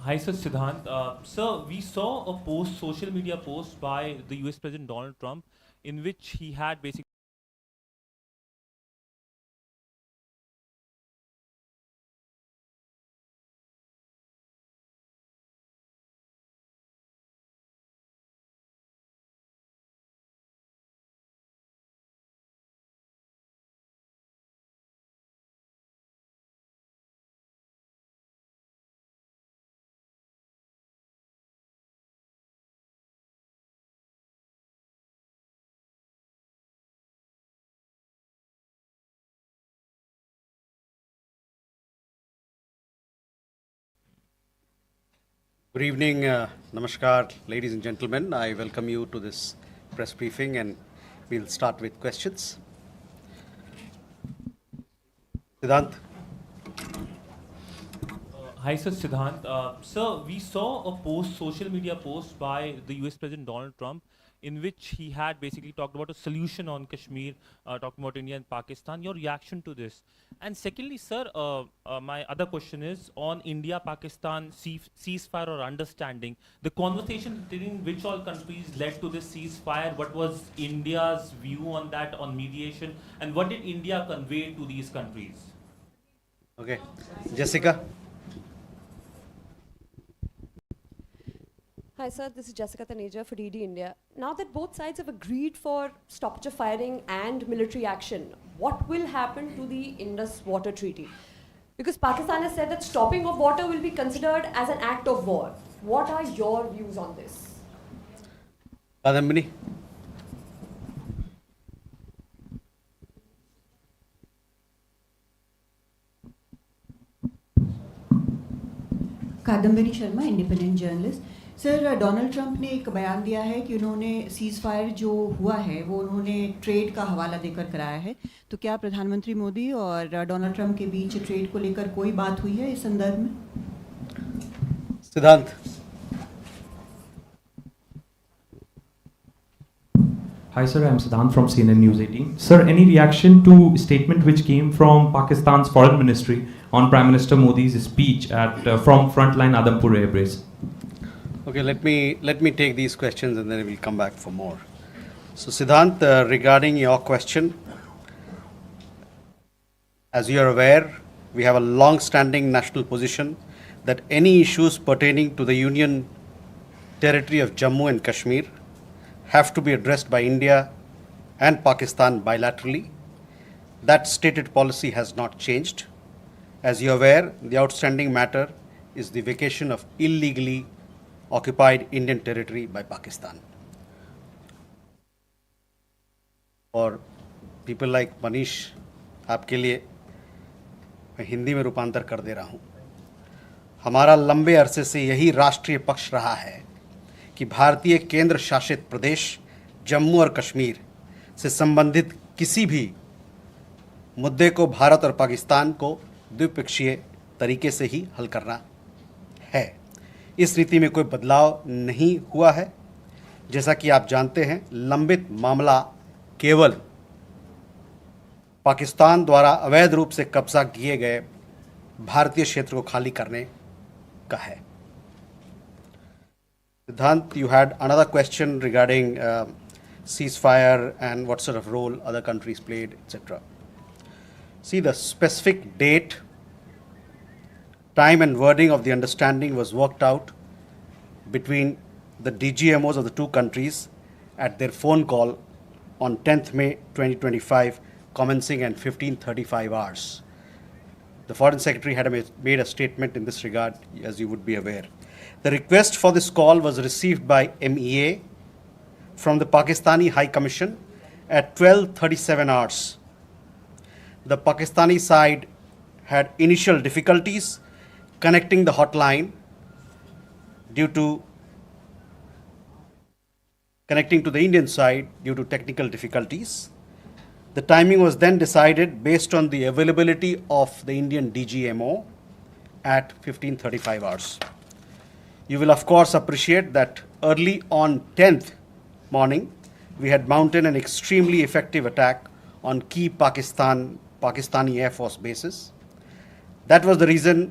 Hi, sir, Siddhant. Sir, we saw a post, social media post by the US President Donald Trump, in which he had basically. Good evening, Namaskar, ladies and gentlemen. I welcome you to this press briefing and we'll start with questions. Siddhant. Hi, sir, Siddhant. Sir, we saw a post, social media post by the US President Donald Trump, in which he had basically talked about a solution on Kashmir, talking about India and Pakistan. Your reaction to this? And secondly, sir, my other question is on India-Pakistan ceasefire or understanding. The conversation between which all countries led to this ceasefire? What was India's view on that, on mediation? And what did India convey to these countries? Okay. Jessica. Hi sir, this is Jessica Taneja for DD India. Now that both sides have agreed for stoppage of firing and military action, what will happen to the Indus Water Treaty? Because Pakistan has said that stopping of water will be considered as an act of war. What are your views on this? Kadambini. Kadambari Sharma, independent journalist. Sir, Donald Trump ने एक बयान दिया है कि उन्होंने seize fire जो हुआ है वो उन्होंने ट्रेड का हवाला देकर कराया है। तो क्या प्रधानमंत्री मोदी और डोनाल्ड ट्रंप के बीच ट्रेड को लेकर कोई बात हुई है इस संदर्भ में? Siddhant. Hi sir, I'm Siddhant from CNN News 18. Sir, any reaction to statement which came from Pakistan's Foreign Ministry on Prime Minister Modi's speech at from Frontline Adampur Air Base? Okay, let me take these questions and then we'll come back for more. So Siddhant, regarding your question, as you are aware, we have a long-standing national position that any issues pertaining to the Union territory of Jammu and Kashmir have to be addressed by India and Pakistan bilaterally. That stated policy has not changed. As you are aware, the outstanding matter is the vacation of illegally occupied Indian territory by Pakistan. और people like Manish, आपके लिए मैं हिंदी में रूपांतर कर दे रहा हूँ। हमारा लंबे अरसे से यही राष्ट्रीय पक्ष रहा है कि भारतीय केंद्र शासित प्रदेश जम्मू और कश्मीर से संबंधित किसी भी मुद्दे को भारत और पाकिस्तान को द्विपक्षीय तरीके से ही हल करना है। इस नीति में कोई बदलाव नहीं हुआ है। जैसा कि आप जानते हैं, लंबित मामला केवल पाकिस्तान द्वारा अवैध रूप से कब्जा किए गए भारतीय क्षेत्र को खाली करने का है। Siddhant, you had another question regarding ceasefire and what sort of role other countries played, etc. See, the specific date, time and wording of the understanding was worked out between the DGMOs of the two countries at their phone call on 10th May 2025, commencing at 15:35 hours. The Foreign Secretary had made a statement in this regard, as you would be aware. The request for this call was received by MEA from the Pakistani High Commission at 12:37 hours. The Pakistani side had initial difficulties connecting the hotline due to connecting to the Indian side due to technical difficulties. The timing was then decided based on the availability of the Indian DGMO at 15:35 hours. You will of course appreciate that early on 10th morning, we had mounted an extremely effective attack on key Pakistani Air Force bases. That was the reason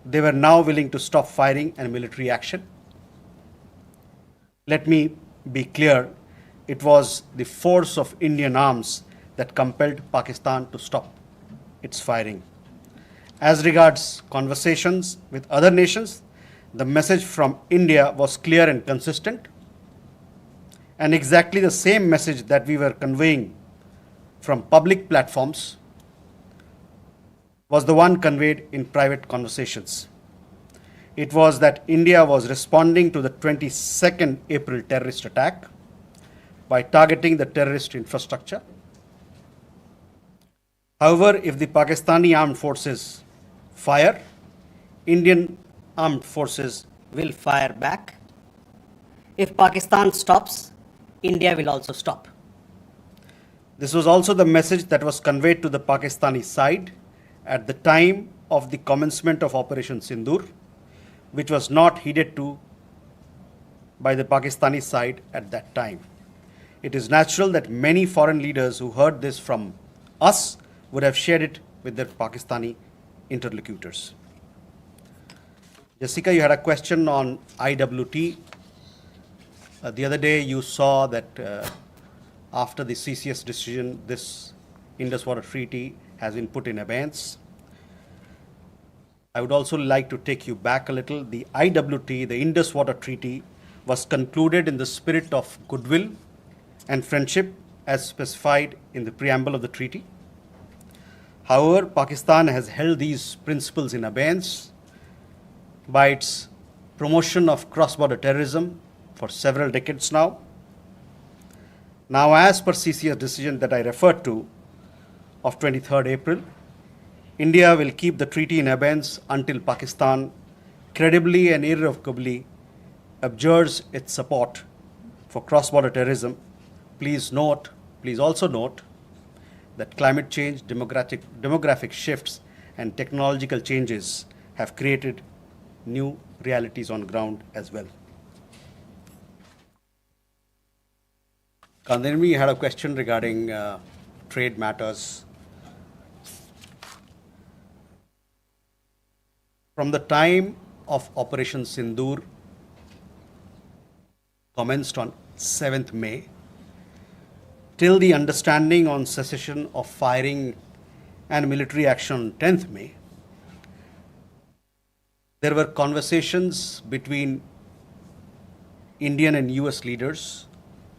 they were now willing to stop firing and military action. Let me be clear, it was the force of Indian arms that compelled Pakistan to stop its firing. As regards conversations with other nations, the message from India was clear and consistent, and exactly the same message that we were conveying from public platforms was the one conveyed in private conversations. It was that India was responding to the 22nd April terrorist attack by targeting the terrorist infrastructure. However, if the Pakistani armed forces fire, Indian armed forces will fire back. If Pakistan stops, India will also stop. This was also the message that was conveyed to the Pakistani side at the time of the commencement of Operation Sindoor, which was not heeded to by the Pakistani side at that time. It is natural that many foreign leaders who heard this from us would have shared it with their Pakistani interlocutors. Jessica, you had a question on IWT. The other day you saw that after the CCS decision, this Indus Water Treaty has been put in abeyance. I would also like to take you back a little. The IWT, the Indus Water Treaty, was concluded in the spirit of goodwill and friendship as specified in the preamble of the treaty. However, Pakistan has held these principles in abeyance by its promotion of cross-border terrorism for several decades now. Now, as per CCS decision that I referred to of 23rd April, India will keep the treaty in abeyance until Pakistan credibly and irrevocably abjures its support for cross-border terrorism. Please also note that climate change, demographic shifts, and technological changes have created new realities on ground as well. Kandanvi, you had a question regarding trade matters. From the time of Operation Sindoor, commenced on 7th May, till the understanding on cessation of firing and military action on 10th May, there were conversations between Indian and US leaders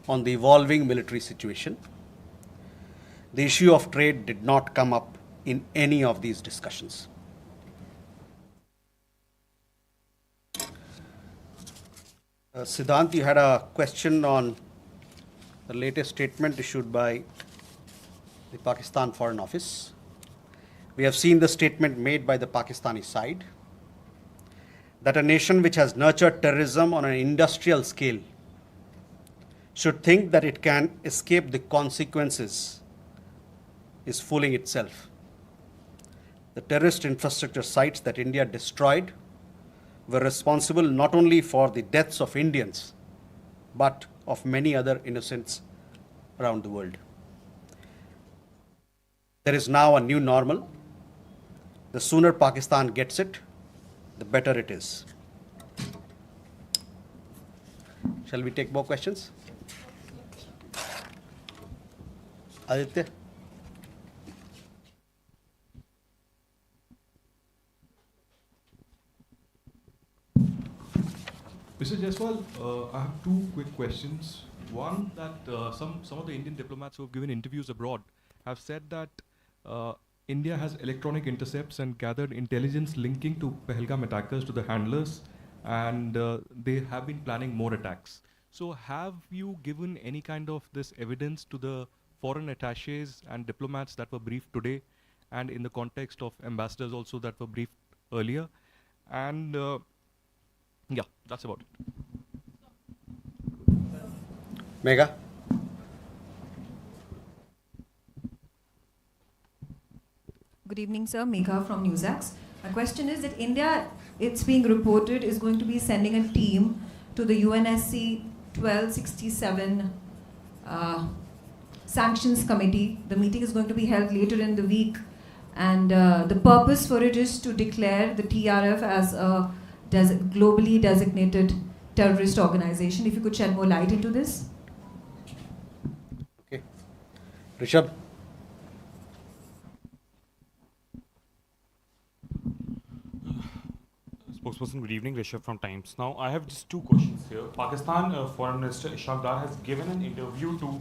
on the evolving military situation. The issue of trade did not come up in any of these discussions. Siddhant, you had a question on the latest statement issued by the Pakistan Foreign Office. We have seen the statement made by the Pakistani side that a nation which has nurtured terrorism on an industrial scale should think that it can escape the consequences is fooling itself. The terrorist infrastructure sites that India destroyed were responsible not only for the deaths of Indians, but of many other innocents around the world. There is now a new normal. The sooner Pakistan gets it, the better it is. Shall we take more questions? Aditya? Mr. Jaiswal, I have two quick questions. One, that some of the Indian diplomats who have given interviews abroad have said that India has electronic intercepts and gathered intelligence linking to Pahalgam attackers to the handlers, and they have been planning more attacks. So have you given any kind of this evidence to the foreign attaches and diplomats that were briefed today, and in the context of ambassadors also that were briefed earlier? And yeah, that's about it. Megha? Good evening, sir. Megha from NewsAx. My question is that India, it's being reported, is going to be sending a team to the UNSC 1267 Sanctions Committee. The meeting is going to be held later in the week, and the purpose for it is to declare the TRF as a globally designated terrorist organization. If you could shed more light into this. Okay. Rishabh? Spokesperson, good evening. Rishabh from Times. Now, I have just two questions here. Pakistan Foreign Minister Ishaq Dar has given an interview to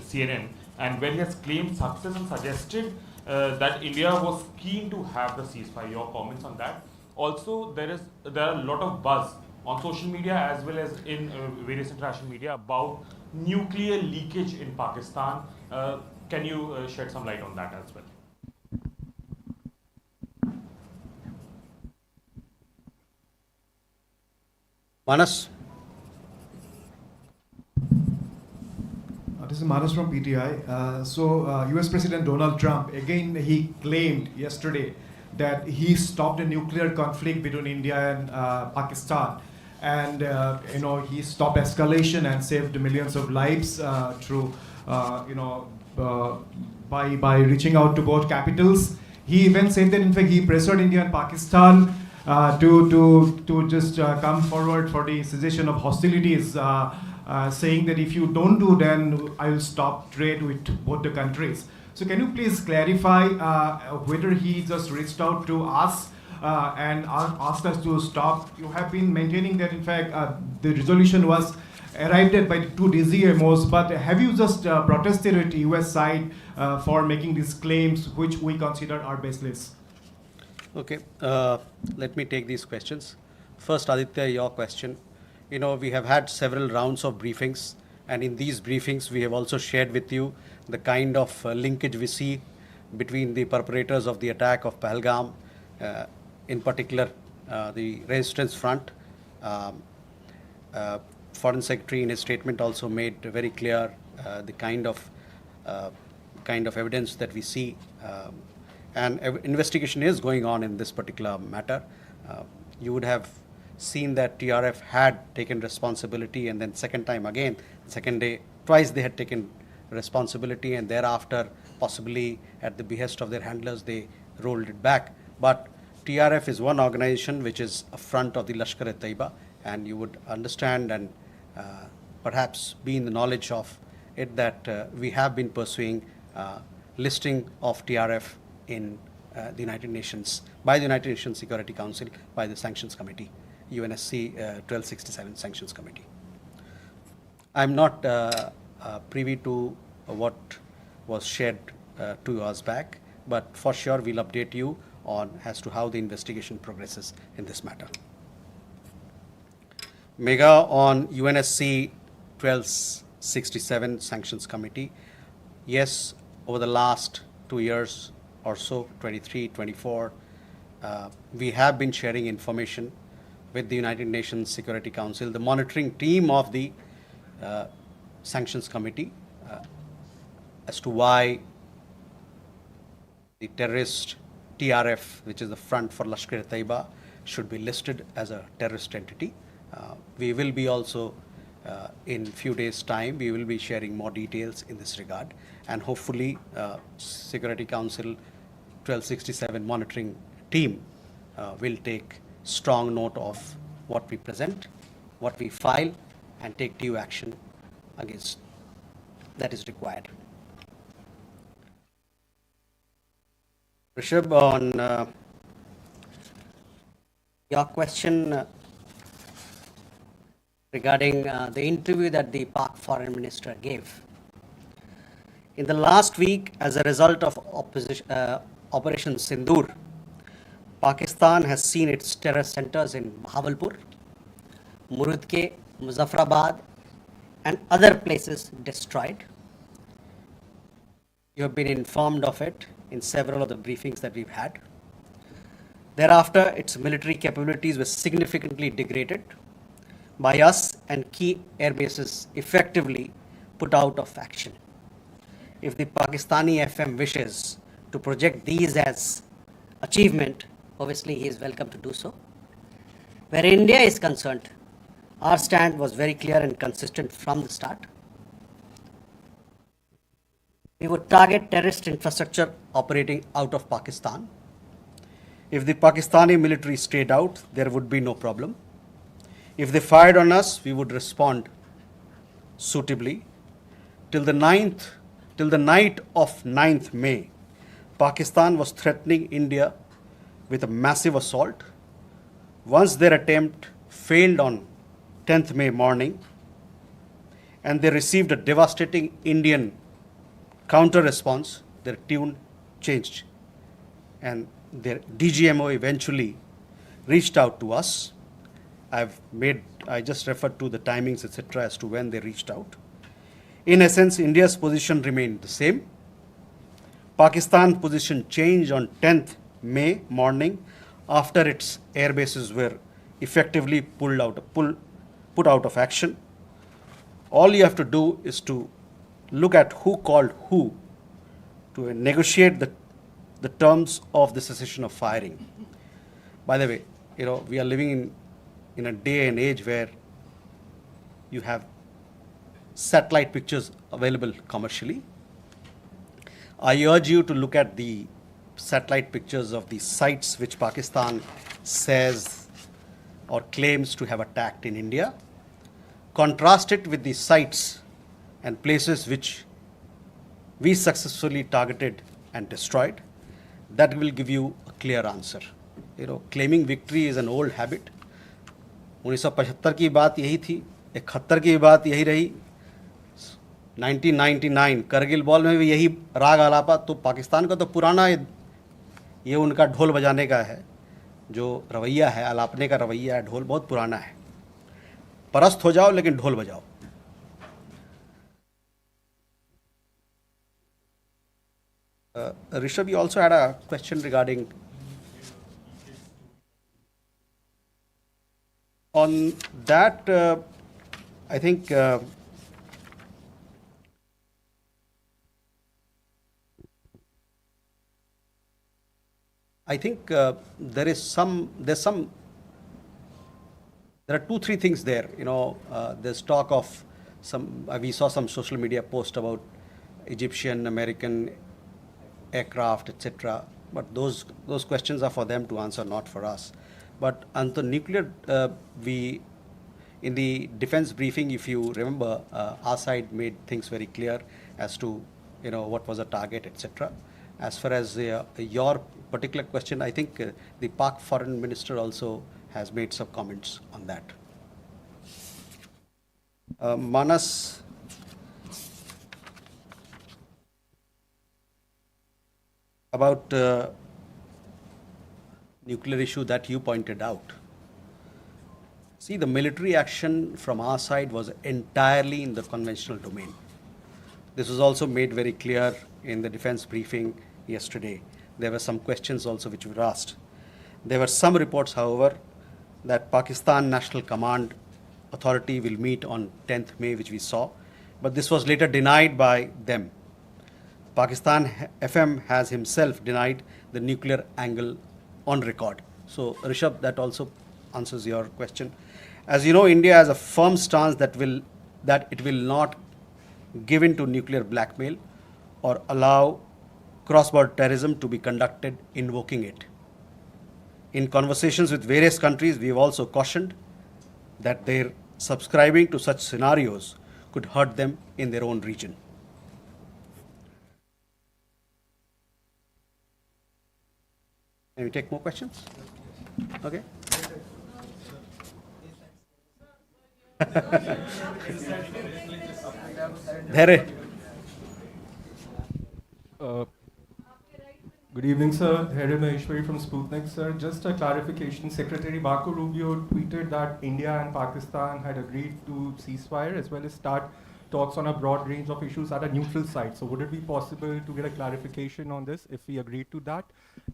CNN, and where he has claimed success and suggested that India was keen to have the ceasefire. Your comments on that? Also, there are a lot of buzz on social media as well as in various international media about nuclear leakage in Pakistan. Can you shed some light on that as well? Manas? This is Manas from PTI. US President Donald Trump, again, he claimed yesterday that he stopped a nuclear conflict between India and Pakistan. And, he stopped escalation and saved millions of lives through, by reaching out to both capitals. He even said that, in fact, he pressured India and Pakistan to just come forward for the cessation of hostilities, saying that if you don't do, then I will stop trade with both the countries. So can you please clarify whether he just reached out to us and asked us to stop? You have been maintaining that, in fact, the resolution was arrived at by the two DCMOs, but have you just protested at the US side for making these claims, which we consider are baseless? Okay, let me take these questions. First, Aditya, your question. We have had several rounds of briefings, and in these briefings, we have also shared with you the kind of linkage we see between the perpetrators of the attack of Pahalgam, in particular, the Resistance Front. Foreign Secretary in his statement also made very clear the kind of evidence that we see. And investigation is going on in this particular matter. You would have seen that TRF had taken responsibility, and then second time again, second day, twice they had taken responsibility, and thereafter, possibly at the behest of their handlers, they rolled it back. But TRF is one organization which is a front of the Lashkar-e-Taiba, and you would understand and perhaps be in the knowledge of it that we have been pursuing listing of TRF in the United Nations, by the United Nations Security Council, by the Sanctions Committee, UNSC 1267 Sanctions Committee. I'm not privy to what was shared 2 hours back, but for sure we'll update you on as to how the investigation progresses in this matter. Mega on UNSC 1267 Sanctions Committee. Yes, over the last 2 years or so, 23, 24, we have been sharing information with the United Nations Security Council, the monitoring team of the Sanctions Committee, as to why the terrorist TRF, which is the Front for Lashkar-e-Taiba, should be listed as a terrorist entity. We will be also, in few days' time, we will be sharing more details in this regard, and hopefully Security Council 1267 monitoring team will take strong note of what we present, what we file, and take due action against that is required. Rishabh, on Your question regarding the interview that the Pak Foreign Minister gave. In the last week, as a result of Operation Sindoor, Pakistan has seen its terror centers in Bahawalpur, Murudke, Muzaffarabad, and other places destroyed. You have been informed of it in several of the briefings that we've had. Thereafter, its military capabilities were significantly degraded by us, and key air bases effectively put out of action. If the Pakistani FM wishes to project these as achievement, obviously he is welcome to do so. Where India is concerned, our stand was very clear and consistent from the start. We would target terrorist infrastructure operating out of Pakistan. If the Pakistani military stayed out, there would be no problem. If they fired on us, we would respond suitably. Till the night of 9th May, Pakistan was threatening India with a massive assault. Once their attempt failed on 10th May morning, and they received a devastating Indian counter response, their tune changed. And their DGMO eventually reached out to us. I just referred to the timings, etc., as to when they reached out. In essence, India's position remained the same. Pakistan's position changed on 10th May morning after its air bases were effectively put out of action. All you have to do is to look at who called who to negotiate the terms of the cessation of firing. By the way, we are living in a day and age where you have satellite pictures available commercially. I urge you to look at the satellite pictures of the sites which Pakistan says or claims to have attacked in India. Contrast it with the sites and places which we successfully targeted and destroyed. That will give you a clear answer. Claiming victory is an old habit. 1975 की बात यही थी, 71 की बात यही रही, 1999 Kargil ball में भी यही राग आलापा. तो पाकिस्तान का तो पुराना ये उनका ढोल बजाने का है, जो रवैया है, आलापने का रवैया है, ढोल बहुत पुराना है. परस्त हो जाओ लेकिन ढोल बजाओ. Rishabh, you also had a question regarding on that. I think there are 2-3 things there. There's talk of we saw some social media post about Egyptian, American aircraft, etc. But those questions are for them to answer, not for us. But on the nuclear, in the defense briefing, if you remember, our side made things very clear as to what was the target, etc. As far as your particular question, I think the Pak foreign minister also has made some comments on that. Manas, about nuclear issue that you pointed out. See, the military action from our side was entirely in the conventional domain. This was also made very clear in the defense briefing yesterday. There were some questions also which were asked. There were some reports, however, that Pakistan National Command Authority will meet on 10th May, which we saw, but this was later denied by them. Pakistan FM has himself denied the nuclear angle on record. So, Rishabh, that also answers your question. As you know, India has a firm stance that it will not give in to nuclear blackmail or allow cross-border terrorism to be conducted invoking it. In conversations with various countries, we have also cautioned that their subscribing to such scenarios could hurt them in their own region. Can we take more questions? Okay. There. Good evening, sir. Here Maheshwari from Sputnik, sir. Just a clarification. Secretary Marco Rubio tweeted that India and Pakistan had agreed to ceasefire as well as start talks on a broad range of issues at a neutral site. So would it be possible to get a clarification on this if we agreed to that?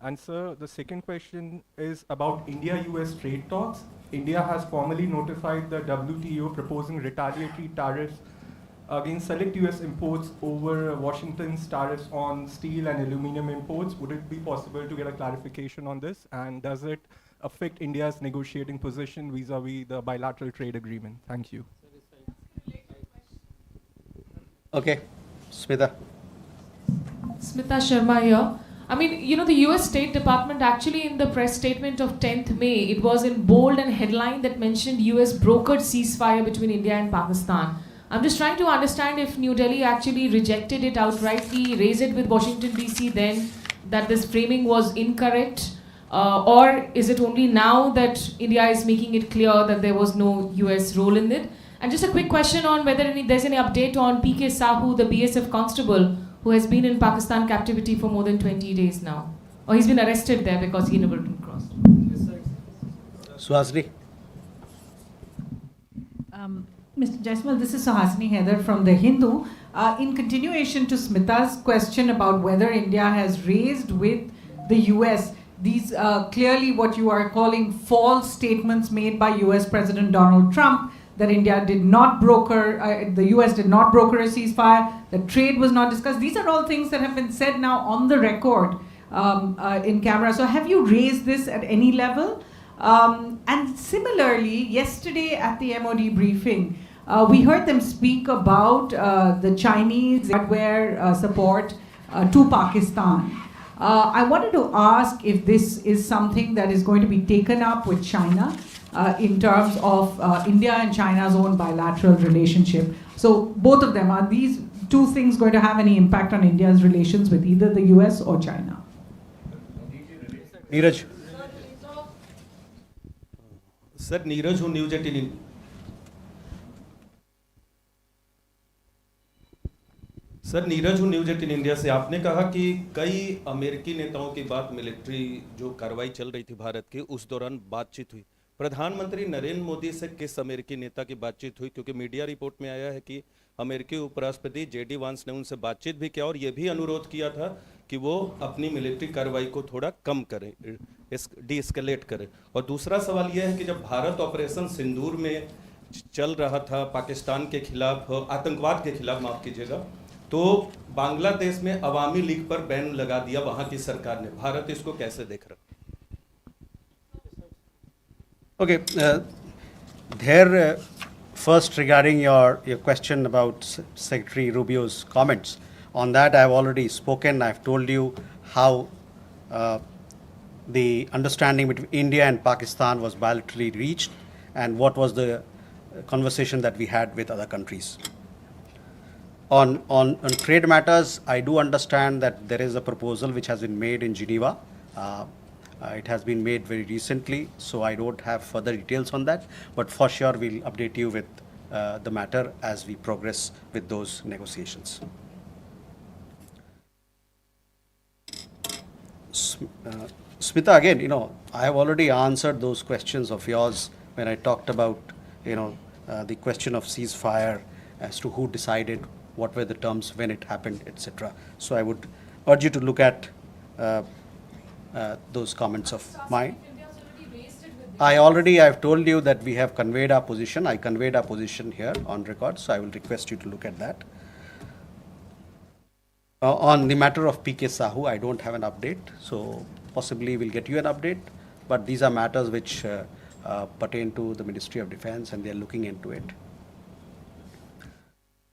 And sir, the second question is about India-US trade talks. India has formally notified the WTO proposing retaliatory tariffs against select US imports over Washington's tariffs on steel and aluminum imports. Would it be possible to get a clarification on this? And does it affect India's negotiating position vis-a-vis the bilateral trade agreement? Thank you. Okay, Smita. Smita Sharma here. I mean, you know, the US State Department actually in the press statement of 10th May, it was in bold and headline that mentioned US brokered ceasefire between India and Pakistan. I'm just trying to understand if New Delhi actually rejected it outrightly, raised it with Washington DC then, that this framing was incorrect, or is it only now that India is making it clear that there was no US role in it? And just a quick question on whether there's any update on PK Sahu, the BSF constable, who has been in Pakistan captivity for more than 20 days now. Or he's been arrested there because he never been crossed. Suhasini. Mr. Jaiswal, this is Suhasini Heather from The Hindu. In continuation to Smita's question about whether India has raised with the US these clearly what you are calling false statements made by US President Donald Trump, that India did not broker, the US did not broker a ceasefire, that trade was not discussed. These are all things that have been said now on the record in camera. So have you raised this at any level? And similarly, yesterday at the MOD briefing, we heard them speak about the Chinese hardware support to Pakistan. I wanted to ask if this is something that is going to be taken up with China in terms of India and China's own bilateral relationship. So both of them, are these two things going to have any impact on India's relations with either the US or China? Neeraj. Sir, Neeraj who News 18 sir Neeraj हूँ news 18 India से। आपने कहा कि कई अमेरिकी नेताओं की बात मिलिट्री जो कार्रवाई चल रही थी भारत की उस दौरान बातचीत हुई। प्रधानमंत्री नरेंद्र मोदी से किस अमेरिकी नेता की बातचीत हुई? क्योंकि मीडिया रिपोर्ट में आया है कि अमेरिकी उपराष्ट्रपति जेडी वांस ने उनसे बातचीत भी किया और ये भी अनुरोध किया था कि वो अपनी मिलिट्री कार्रवाई को थोड़ा कम करें, डीएस्केलेट करें। और दूसरा सवाल यह है कि जब भारत ऑपरेशन सिंदूर में चल रहा था पाकिस्तान के खिलाफ, आतंकवाद के खिलाफ माफ कीजिएगा, तो बांग्लादेश में अवामी लीग पर बैन लगा दिया वहां की सरकार ने। भारत इसको कैसे देख रहा? Okay, there first regarding your question about Secretary Rubio's comments, on that I have already spoken. I have told you how the understanding between India and Pakistan was bilaterally reached and what was the conversation that we had with other countries. On trade matters, I do understand that there is a proposal which has been made in Geneva. It has been made very recently, so I don't have further details on that, but for sure we'll update you with the matter as we progress with those negotiations. Smita, again, I have already answered those questions of yours when I talked about, the question of ceasefire as to who decided, what were the terms, when it happened, etc. So I would urge you to look at those comments of mine. I've told you that we have conveyed our position. I conveyed our position here on record, so I will request you to look at that. On the matter of PK Sahu, I don't have an update, so possibly we'll get you an update, but these are matters which pertain to the Ministry of Defense and they are looking into it.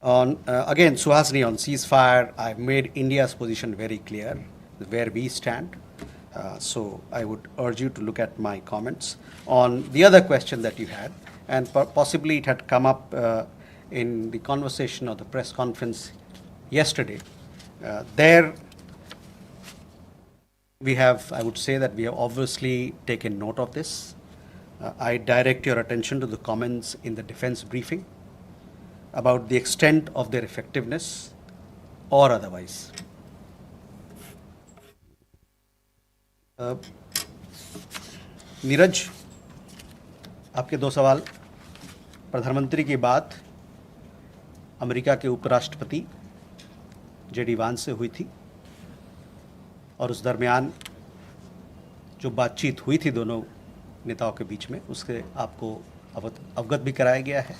Again, Suhasini, on ceasefire, I've made India's position very clear, where we stand. So I would urge you to look at my comments. On the other question that you had, and possibly it had come up in the conversation or the press conference yesterday, there we have, I would say that we have obviously taken note of this. I direct your attention to the comments in the defense briefing about the extent of their effectiveness or otherwise. Neeraj, आपके दो सवाल। प्रधानमंत्री की बात America के उपराष्ट्रपति JD वांस से हुई थी और उस दरमियान जो बातचीत हुई थी दोनों नेताओं के बीच में, उससे आपको अवगत भी कराया गया है।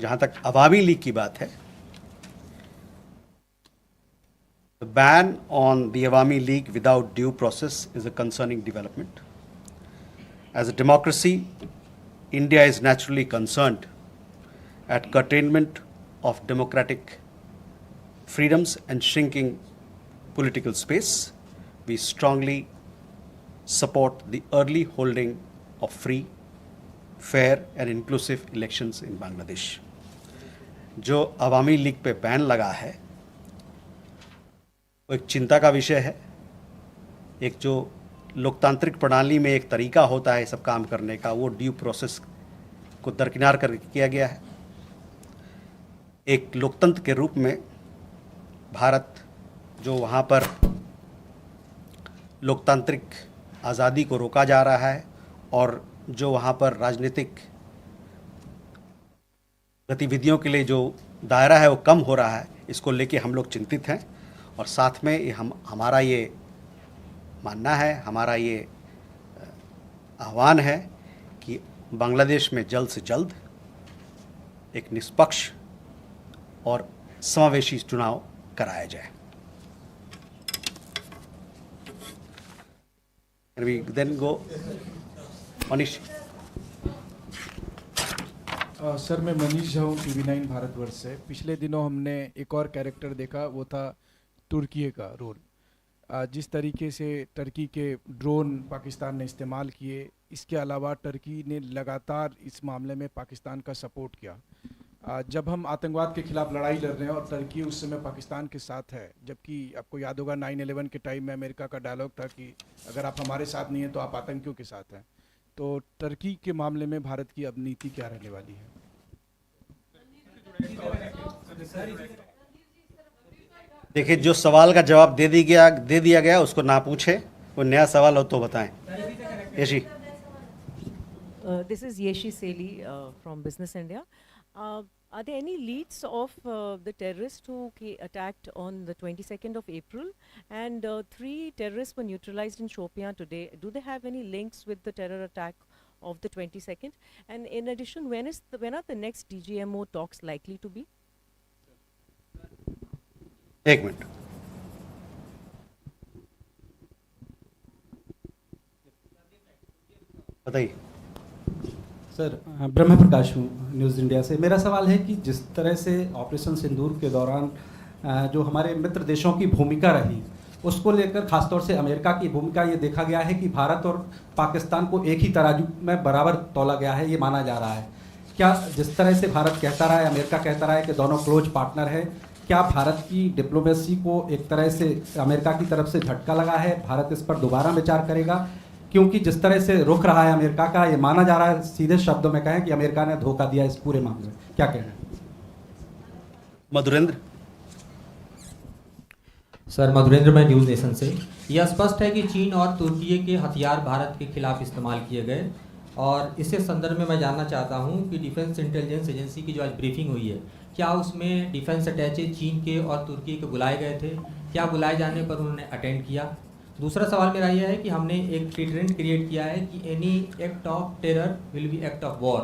जहाँ तक अवामी लीग की बात है, the ban on the Awami League without due process is a concerning development. As a democracy, India is naturally concerned at curtailment of democratic freedoms and shrinking political space, we strongly support the early holding of free, fair and inclusive elections in Bangladesh. जो अवामी league पे ban लगा है वो एक चिंता का विषय है। एक जो लोकतांत्रिक प्रणाली में एक तरीका होता है सब काम करने का, वो ड्यू प्रोसेस को दरकिनार कर किया गया है। एक लोकतंत्र के रूप में भारत जो वहाँ पर लोकतांत्रिक आज़ादी को रोका जा रहा है और जो वहाँ पर राजनीतिक गतिविधियों के लिए जो दायरा है वो कम हो रहा है, इसको लेके हम लोग चिंतित हैं। और साथ में ये हमारा ये मानना है, हमारा ये आह्वान है कि बांग्लादेश में जल्द से जल्द एक निष्पक्ष और समावेशी चुनाव कराया जाए। Can we then go? Manish. Sir मैं मनीष झा हूँ TV9 भारतवर्ष से। पिछले दिनों हमने एक और कैरेक्टर देखा, वो था तुर्की का रोल। जिस तरीके से टर्की के ड्रोन पाकिस्तान ने इस्तेमाल किए, इसके अलावा टर्की ने लगातार इस मामले में पाकिस्तान का सपोर्ट किया। जब हम आतंकवाद के खिलाफ लड़ाई लड़ रहे हैं और टर्की उस समय पाकिस्तान के साथ है, जबकि आपको याद होगा 9/11 के टाइम में अमेरिका का डायलॉग था कि अगर आप हमारे साथ नहीं हैं तो आप आतंकियों के साथ हैं। तो टर्की के मामले में भारत की अब नीति क्या रहने वाली है? देखिए, जो सवाल का जवाब दे दिया गया उसको ना पूछे, वो नया सवाल हो तो बताएं। Yeshi. This is Yeshi Seli from Business India. Are there any leads of the terrorists who attacked on the 22nd of April? And 3 terrorists were neutralized in Shopian today. Do they have any links with the terror attack of the 22nd? And in addition, when are the next DGMO talks likely to be? 1 minute. बताइए। Sir, ब्रह्म प्रकाश हूँ news India से। मेरा सवाल है कि जिस तरह से ऑपरेशन सिंदूर के दौरान जो हमारे मित्र देशों की भूमिका रही, उसको लेकर खासतौर से अमेरिका की भूमिका ये देखा गया है कि भारत और पाकिस्तान को एक ही तराजू में बराबर तौला गया है, ये माना जा रहा है। क्या जिस तरह से भारत कहता रहा है, अमेरिका कहता रहा है कि दोनों क्लोज पार्टनर है, क्या भारत की डिप्लोमेसी को एक तरह से अमेरिका की तरफ से झटका लगा है? भारत इस पर दोबारा विचार करेगा? क्योंकि जिस तरह से रुख रहा है अमेरिका का, ये माना जा रहा है, सीधे शब्दों में कहें कि अमेरिका ने धोखा दिया इस पूरे मामले में, क्या कहना है? मधुरेंद्र। सर, मधुरेंद्र, मैं न्यूज़ नेशन से। यह स्पष्ट है कि चीन और तुर्की के हथियार भारत के खिलाफ इस्तेमाल किए गए, और इसी संदर्भ में मैं जानना चाहता हूं कि डिफेंस इंटेलिजेंस एजेंसी की जो आज ब्रीफिंग हुई है, क्या उसमें डिफेंस अटैचे चीन के और तुर्की के बुलाए गए थे? क्या बुलाए जाने पर उन्होंने अटेंड किया? दूसरा सवाल मेरा यह है कि हमने एक ट्रेंड क्रिएट किया है कि any act of terror will be act of war.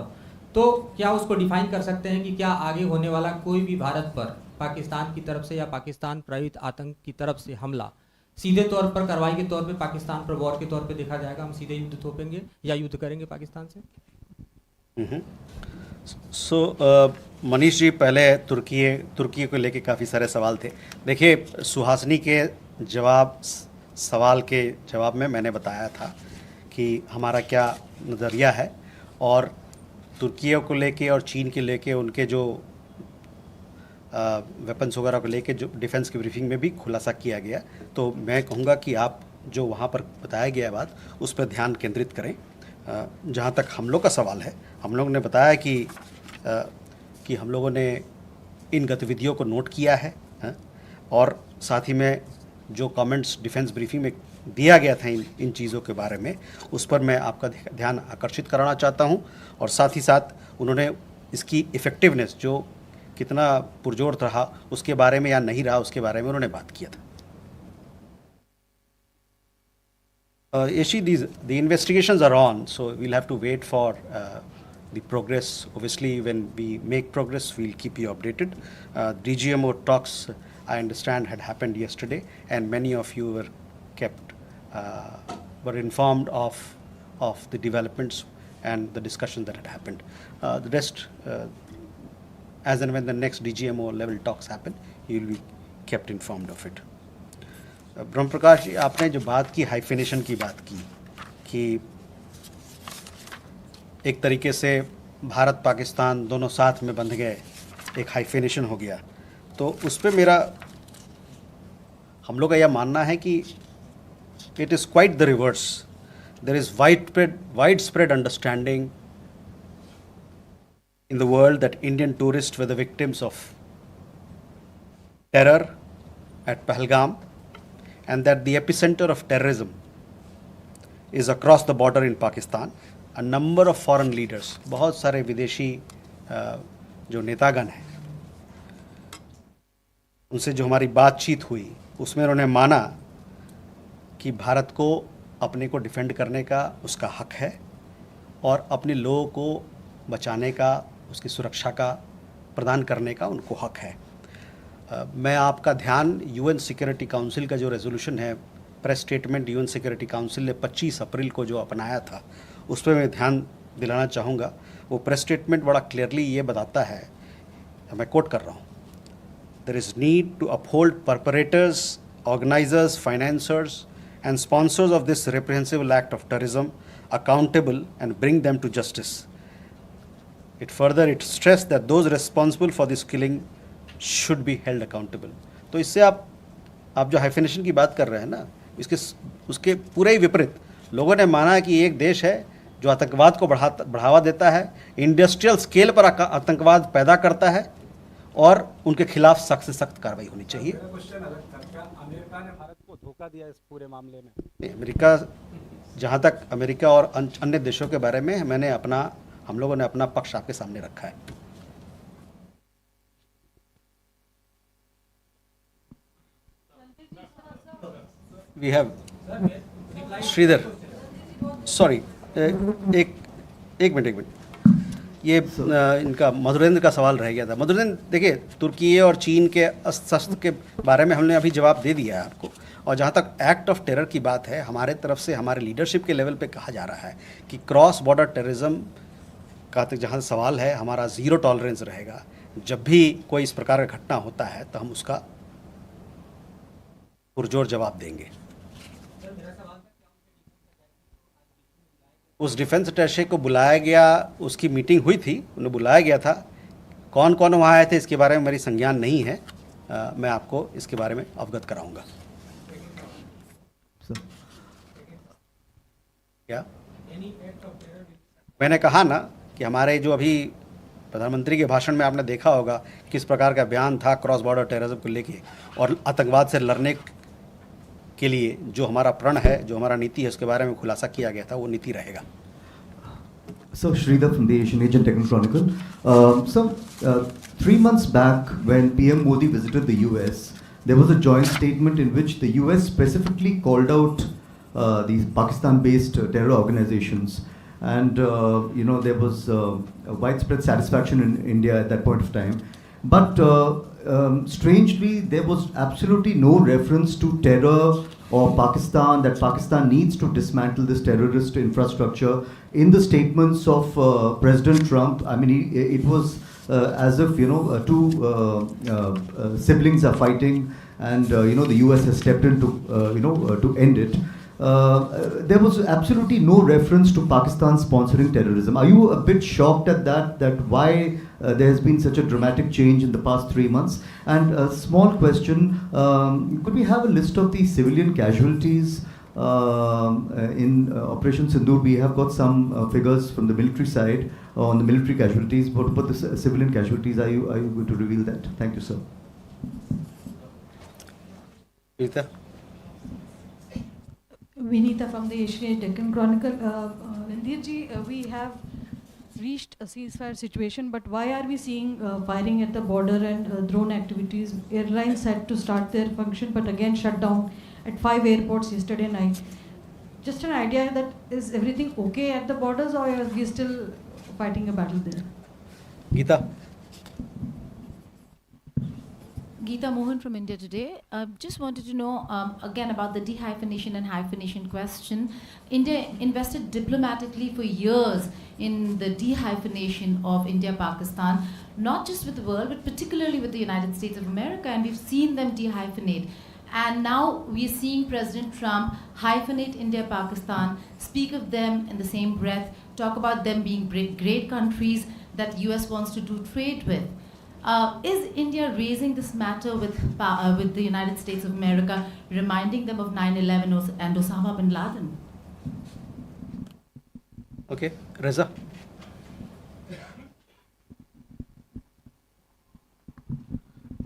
तो क्या उसको डिफाइन कर सकते हैं कि क्या आगे होने वाला कोई भी भारत पर पाकिस्तान की तरफ से या पाकिस्तान प्रेरित आतंक की तरफ से हमला सीधे तौर पर कार्रवाई के तौर पे पाकिस्तान पर वॉर के तौर पे देखा जाएगा? हम सीधे युद्ध थोपेंगे या युद्ध करेंगे पाकिस्तान से? मनीष जी, पहले तुर्की को लेके काफ़ी सारे सवाल थे। देखिए, सुहासिनी के सवाल के जवाब में मैंने बताया था कि हमारा क्या नज़रिया है, और तुर्की को लेके और चीन के लेके उनके जो वेपन्स वगैरह को लेके जो डिफेंस की ब्रीफिंग में भी खुलासा किया गया। तो मैं कहूँगा कि आप जो वहाँ पर बताया गया बात, उस पर ध्यान केंद्रित करें। जहाँ तक हम लोग का सवाल है, हम लोग ने बताया कि हम लोगों ने इन गतिविधियों को नोट किया है, और साथ ही में जो कमेंट्स डिफेंस ब्रीफिंग में दिया गया था इन चीज़ों के बारे में, उस पर मैं आपका ध्यान आकर्षित कराना चाहता हूं। और साथ ही साथ उन्होंने इसकी इफ़ेक्टिवनेस जो कितना पुरजोर रहा उसके बारे में या नहीं रहा उसके बारे में उन्होंने बात किया था। Yeshi, the investigations are on, so we'll have to wait for the progress. Obviously, when we make progress, we'll keep you updated. DGMO talks, I understand, had happened yesterday, and many of you were informed of the developments and the discussion that had happened. The rest, as and when the next DGMO level talks happen, you will be kept informed of it. ब्रह्म प्रकाश जी, आपने जो बात की hyphenation की बात की कि एक तरीके से भारत पाकिस्तान दोनों साथ में बंध गए, एक हाइफिनेशन हो गया, तो उस पर मेरा हम लोग का यह मानना है कि it is quite the reverse. There is widespread understanding in the world that Indian tourists were the victims of terror at Pahalgam, and that the epicenter of terrorism is across the border in Pakistan. A number of foreign leaders, बहुत सारे विदेशी जो नेतागण हैं, उनसे जो हमारी बातचीत हुई उसमें उन्होंने माना कि भारत को अपने को डिफेंड करने का उसका हक है और अपने लोगों को बचाने का, उसकी सुरक्षा का प्रदान करने का उनको हक है. मैं आपका ध्यान यूएन सिक्योरिटी काउंसिल का जो रेजोल्यूशन है, press statement UN security council ने 25 अप्रैल को जो अपनाया था, उस पर मैं ध्यान दिलाना चाहूँगा. वो प्रेस स्टेटमेंट बड़ा क्लियरली ये बताता है, मैं कोट कर रहा हूँ, there is need to uphold perpetrators, organisers, financiers and sponsors of this reprehensible act of terrorism accountable and bring them to justice. It stressed that those responsible for this killing should be held accountable. तो इससे आप जो hyphenation की बात कर रहे हैं ना, उसके पूरे ही विपरीत लोगों ने माना कि एक देश है जो आतंकवाद को बढ़ावा देता है, इंडस्ट्रियल स्केल पर आतंकवाद पैदा करता है और उनके खिलाफ सख्त से सख्त कार्रवाई होनी चाहिए. अमेरिका ने भारत को धोखा दिया इस पूरे मामले में. अमेरिका, जहाँ तक अमेरिका और अन्य देशों के बारे में हम लोगों ने अपना पक्ष आपके सामने रखा है. वी हैव श्रीधर, सॉरी, एक मिनट, ये इनका मधुरेंद्र का सवाल रह गया था. मधुरेंद्र, देखिए, तुर्की और चीन के अस्त्र शस्त्र के बारे में हमने अभी जवाब दे दिया है आपको. और जहाँ तक एक्ट ऑफ टेरर की बात है, हमारे तरफ से हमारे लीडरशिप के लेवल पे कहा जा रहा है कि क्रॉस बॉर्डर टेररिज्म का जहाँ सवाल है, हमारा ज़ीरो टॉलरेंस रहेगा. जब भी कोई इस प्रकार का घटना होता है तो हम उसका पुरजोर जवाब देंगे. उस डिफेंस अटैचे को बुलाया गया, उसकी मीटिंग हुई थी, उन्हें बुलाया गया था. कौन कौन वहाँ आए थे इसके बारे में मेरी संज्ञान नहीं है, मैं आपको इसके बारे में अवगत कराऊंगा. क्या मैंने कहा ना कि हमारे जो अभी प्रधानमंत्री के भाषण में आपने देखा होगा किस प्रकार का बयान था क्रॉस बॉर्डर टेररिज्म को लेके, और आतंकवाद से लड़ने के लिए जो हमारा प्रण है, जो हमारा नीति है, उसके बारे में खुलासा किया गया था. वो नीति रहेगा. So Sridhar from the Asian Age and Techno Chronicle. So 3 months back, when PM Modi visited the US, there was a joint statement in which the US specifically called out these Pakistan-based terror organizations, and there was widespread satisfaction in India at that point of time. But strangely, there was absolutely no reference to terror or Pakistan, that Pakistan needs to dismantle this terrorist infrastructure in the statements of President Trump. I mean, it was as if, two siblings are fighting, and the US has stepped in to end it. There was absolutely no reference to Pakistan sponsoring terrorism. Are you a bit shocked at that why there has been such a dramatic change in the past 3 months? And a small question, could we have a list of the civilian casualties in Operation Sindoor? We have got some figures from the military side on the military casualties, but the civilian casualties, are you going to reveal that? Thank you, sir. Rita? Vinita from the Asian Age Deccan Chronicle. Randirji, we have reached a ceasefire situation, but why are we seeing firing at the border and drone activities? Airlines had to start their function, but again shut down at 5 airports yesterday night. Just an idea that is everything okay at the borders, or are we still fighting a battle there? Geeta? Geeta Mohan from India Today. Just wanted to know again about the dehyphenation and hyphenation question. India invested diplomatically for years in the dehyphenation of India-Pakistan, not just with the world, but particularly with the United States of America, and we've seen them dehyphenate. And now we're seeing President Trump hyphenate India, Pakistan, speak of them in the same breath, talk about them being great countries that US wants to do trade with. Is India raising this matter with the United States of America, reminding them of 9/11 and Osama bin Laden? Okay, Reza.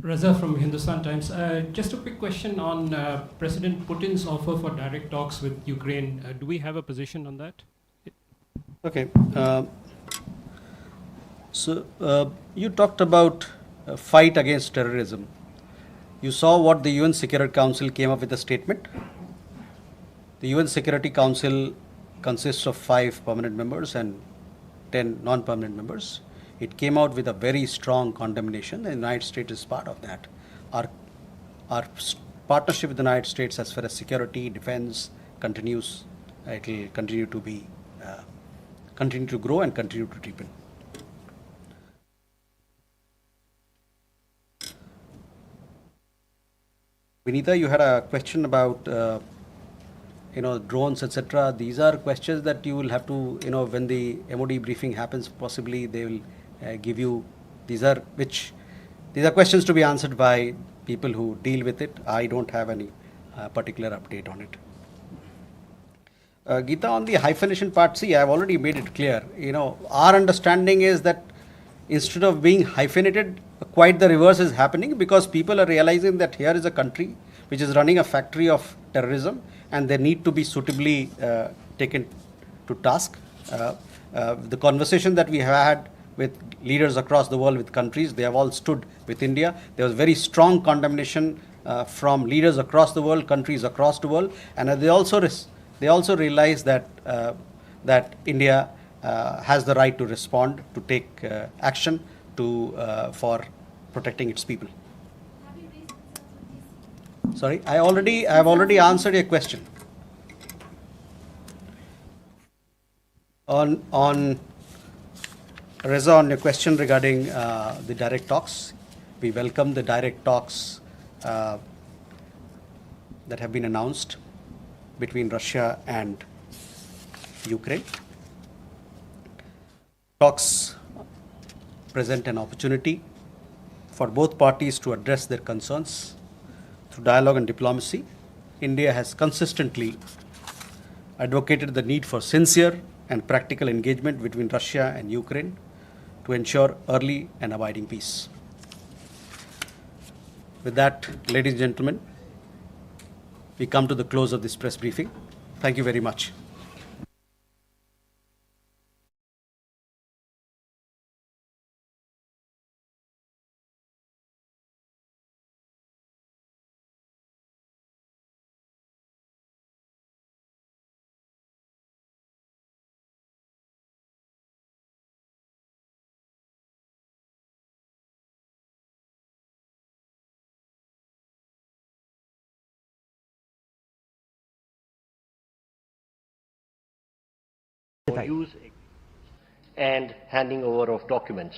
Reza from Hindustan Times. Just a quick question on President Putin's offer for direct talks with Ukraine. Do we have a position on that? Okay. So you talked about a fight against terrorism. You saw what the UN Security Council came up with a statement. The UN Security Council consists of 5 permanent members and 10 non-permanent members. It came out with a very strong condemnation. The United States is part of that. Our partnership with the United States as far as security, defense continues. It will continue to be, continue to grow and continue to deepen. Vinita, you had a question about drones, etc. These are questions that you will have to, when the MOD briefing happens, possibly they will give you. These are questions to be answered by people who deal with it. I don't have any particular update on it. Geeta, on the hyphenation part, see, I've already made it clear. Our understanding is that instead of being hyphenated, quite the reverse is happening, because people are realizing that here is a country which is running a factory of terrorism, and they need to be suitably taken to task. The conversation that we have had with leaders across the world, with countries, they have all stood with India. There was very strong condemnation from leaders across the world, countries across the world, and they also realize that India has the right to respond, to take action for protecting its people. Sorry, I have already answered your question. On Reza, on your question regarding the direct talks, we welcome the direct talks that have been announced between Russia and Ukraine. Talks present an opportunity for both parties to address their concerns through dialogue and diplomacy. India has consistently advocated the need for sincere and practical engagement between Russia and Ukraine to ensure early and abiding peace. With that, ladies and gentlemen, we come to the close of this press briefing. Thank you very much. Use and handing over of documents.